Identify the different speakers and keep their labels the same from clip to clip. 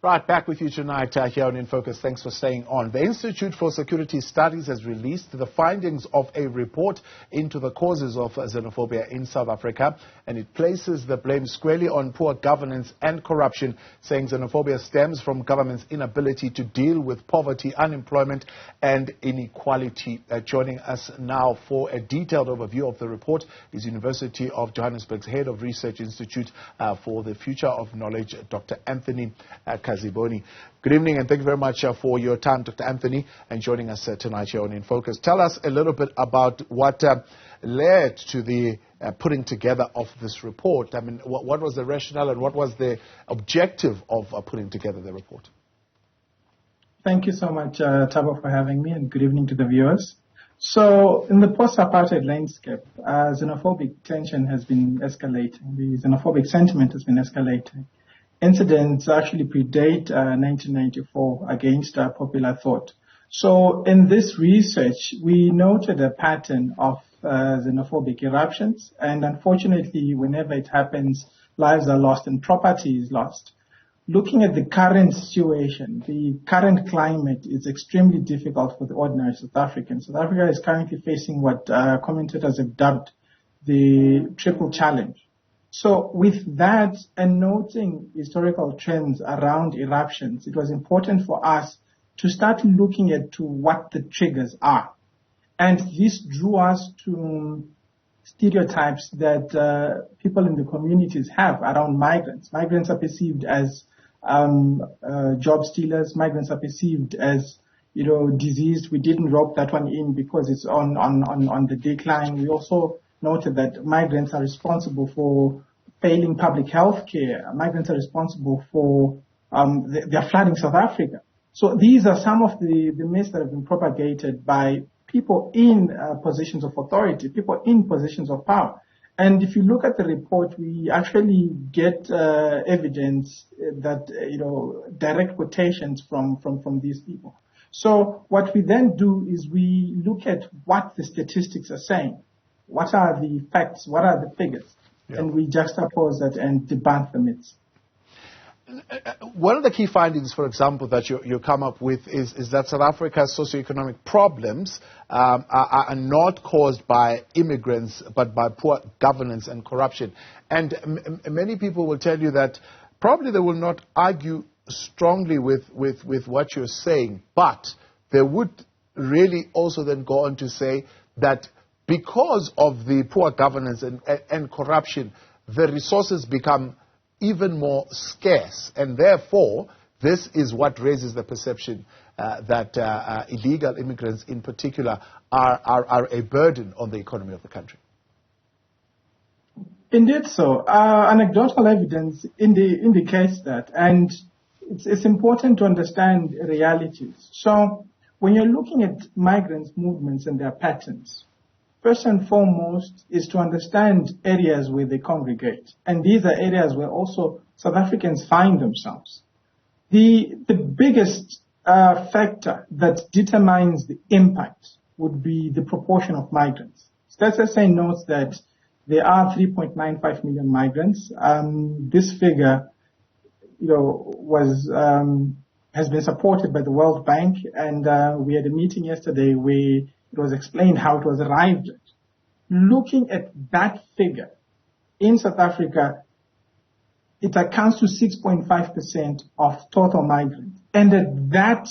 Speaker 1: Right, back with you tonight here on In Focus. Thanks for staying on. The Institute for Security Studies has released the findings of a report into the causes of xenophobia in South Africa, and it places the blame squarely on poor governance and corruption, saying xenophobia stems from government's inability to deal with poverty, unemployment and inequality. Joining us now for a detailed overview of the report is University of Johannesburg's Head of Research Institute for the Future of Knowledge, Dr. Anthony Kaziboni. Good evening and thank you very much for your time, Dr. Anthony, and joining us tonight here on In Focus. Tell us a little bit about what led to the putting together of this report. I mean, what was the rationale and what was the objective of putting together the report?
Speaker 2: Thank you so much, Thabo, for having me, and good evening to the viewers. So, in the post-apartheid landscape, xenophobic tension has been escalating. The xenophobic sentiment has been escalating. Incidents actually predate 1994 against popular thought. So in this research, we noted a pattern of xenophobic eruptions, and unfortunately, whenever it happens, lives are lost and property is lost. Looking at the current situation, the current climate is extremely difficult for the ordinary South African. South Africa is currently facing what commentators have dubbed the triple challenge. So with that, and noting historical trends around eruptions, it was important for us to start looking at what the triggers are. And this drew us to stereotypes that people in the communities have around migrants. Migrants are perceived as job stealers. Migrants are perceived as, diseased. We didn't rope that one in because it's on the decline. We also noted that migrants are responsible for failing public health care. Migrants are responsible for they're flooding South Africa. So these are some of the myths that have been propagated by people in positions of authority, people in positions of power. And if you look at the report, we actually get evidence that, direct quotations from these people. So what we then do is we look at what the statistics are saying. What are the facts? What are the figures? Yep. And we juxtapose that and debunk the myths.
Speaker 1: One of the key findings, for example, that you come up with is that South Africa's socioeconomic problems are not caused by immigrants, but by poor governance and corruption. And many people will tell you that probably they will not argue strongly with what you're saying, but they would really also then go on to say that because of the poor governance and corruption, the resources become even more scarce. And therefore, this is what raises the perception that illegal immigrants in particular are a burden on the economy of the country.
Speaker 2: Indeed so. Anecdotal evidence indicates that. And it's important to understand realities. So when you're looking at migrants' movements and their patterns, first and foremost is to understand areas where they congregate. And these are areas where also South Africans find themselves. The biggest factor that determines the impact would be the proportion of migrants. StatSA notes that there are 3.95 million migrants. This figure, has been supported by the World Bank, and we had a meeting yesterday where it was explained how it was arrived at. Looking at that figure, in South Africa, it accounts to 6.5% of total migrants. And at that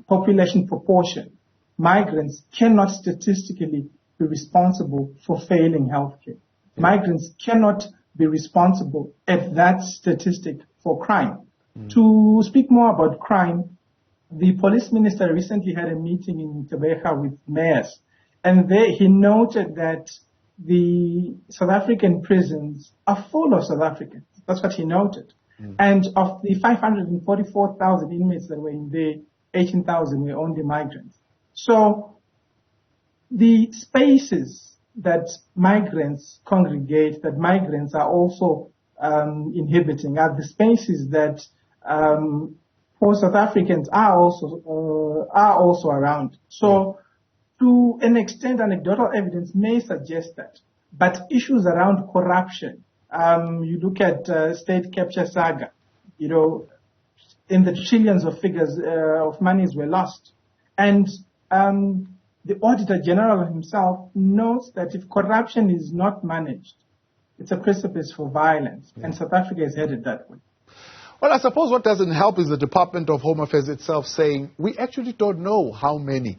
Speaker 2: population proportion, migrants cannot statistically be responsible for failing healthcare. Migrants cannot be responsible at that statistic for crime. To speak more about crime, the police minister recently had a meeting in Tebeka with mayors, and there he noted that the South African prisons are full of South Africans. That's what he noted. And of the 544,000 inmates that were in there, 18,000 were only migrants. So the spaces that migrants congregate, that migrants are also inhibiting, are the spaces that poor South Africans are also around. So to an extent, anecdotal evidence may suggest that. But issues around corruption, you look at state capture saga, in the trillions of figures of monies were lost. And the Auditor General himself notes that if corruption is not managed, it's a precipice for violence, and South Africa is headed that way.
Speaker 1: Well, I suppose what doesn't help is the Department of Home Affairs itself saying we actually don't know how many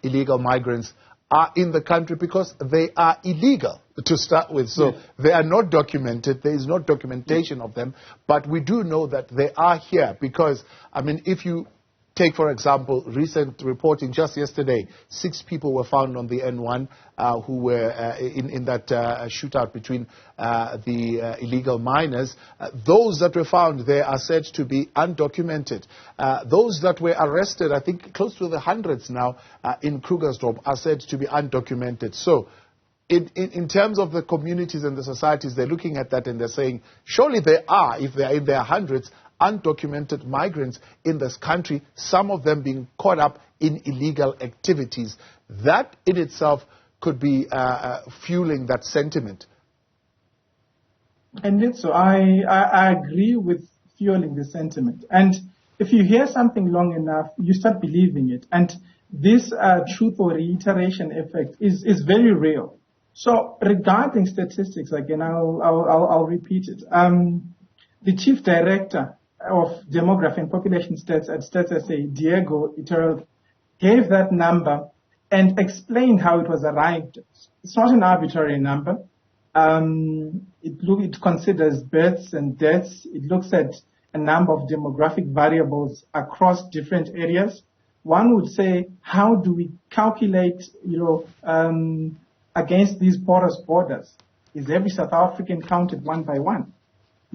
Speaker 1: illegal migrants are in the country because they are illegal to start with. So they are not documented. There is no documentation of them. But we do know that they are here because, I mean, if you take, for example, recent reporting just yesterday, 6 people were found on the N1 who were in that shootout between the illegal miners. Those that were found there are said to be undocumented. Those that were arrested, I think close to the hundreds now in Krugersdorp, are said to be undocumented. So in terms of the communities and the societies, they're looking at that and they're saying, surely there are, if they are in their hundreds, undocumented migrants in this country, some of them being caught up in illegal activities. That in itself could be fueling that sentiment.
Speaker 2: Indeed, so I agree with fueling the sentiment. And if you hear something long enough, you start believing it. And this truth or reiteration effect is very real. So regarding statistics, again, I'll repeat it. The Chief Director of Demography and Population Stats at Stats SA, Diego Iterol, gave that number and explained how it was arrived at. It's not an arbitrary number. It considers births and deaths. It looks at a number of demographic variables across different areas. One would say, how do we calculate, against these porous borders? Is every South African counted one by one?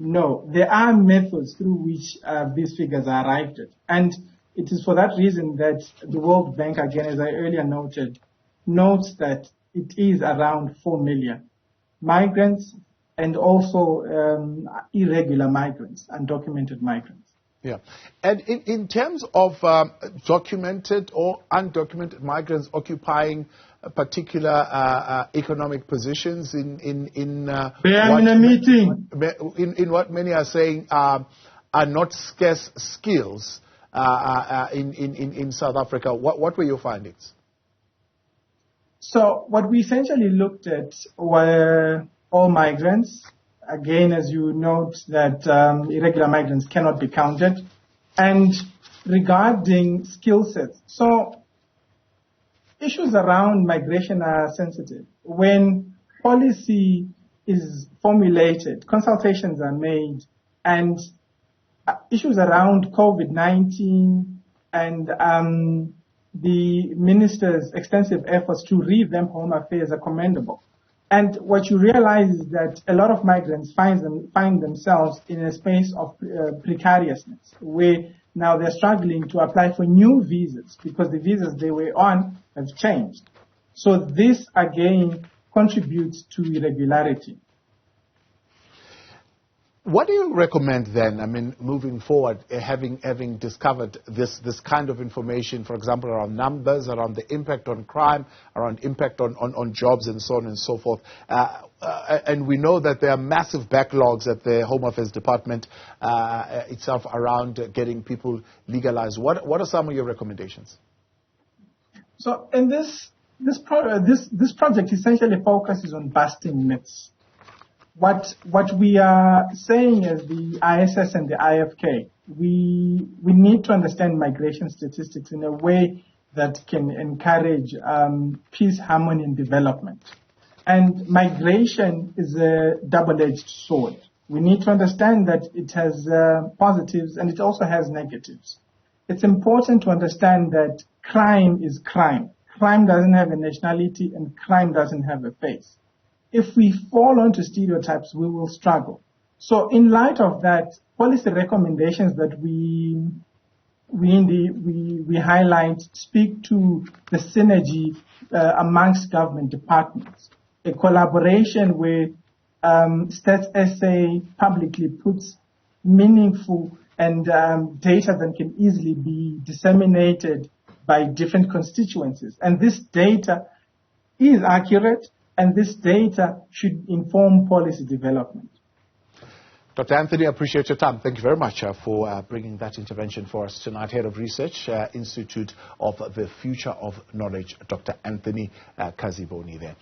Speaker 2: No, there are methods through which these figures are arrived at. And it is for that reason that the World Bank, again, as I earlier noted, notes that it is around 4 million migrants and also irregular migrants, undocumented migrants.
Speaker 1: Yeah. And in terms of documented or undocumented migrants occupying particular economic positions in what many are saying are not scarce skills in South Africa. What were your findings?
Speaker 2: So what we essentially looked at were all migrants. Again, as you note, that irregular migrants cannot be counted. And regarding skill sets, so issues around migration are sensitive. When policy is formulated, consultations are made, and issues around COVID-19 and the minister's extensive efforts to revamp Home Affairs are commendable. And what you realize is that a lot of migrants find themselves in a space of precariousness, where now they're struggling to apply for new visas because the visas they were on have changed. So this, again, contributes to irregularity.
Speaker 1: What do you recommend then, I mean, moving forward, having discovered this kind of information, for example, around numbers, around the impact on crime, around impact on jobs and so on and so forth. And we know that there are massive backlogs at the Home Affairs Department itself around getting people legalized. What are some of your recommendations?
Speaker 2: So in this project essentially focuses on busting myths. What we are saying as the ISS and the IFK, we need to understand migration statistics in a way that can encourage peace, harmony, and development. And migration is a double-edged sword. We need to understand that it has positives and it also has negatives. It's important to understand that crime is crime. Crime doesn't have a nationality and crime doesn't have a face. If we fall onto stereotypes, we will struggle. So in light of that, policy recommendations that we highlight speak to the synergy amongst government departments, a collaboration where Stats SA publicly puts meaningful and data that can easily be disseminated by different constituencies. And this data is accurate, and this data should inform policy development.
Speaker 1: Dr. Anthony, I appreciate your time. Thank you very much for bringing that intervention for us tonight. Head of Research, Institute of the Future of Knowledge, Dr. Anthony Kaziboni there,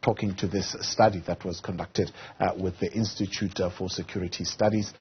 Speaker 1: talking to this study that was conducted with the Institute for Security Studies.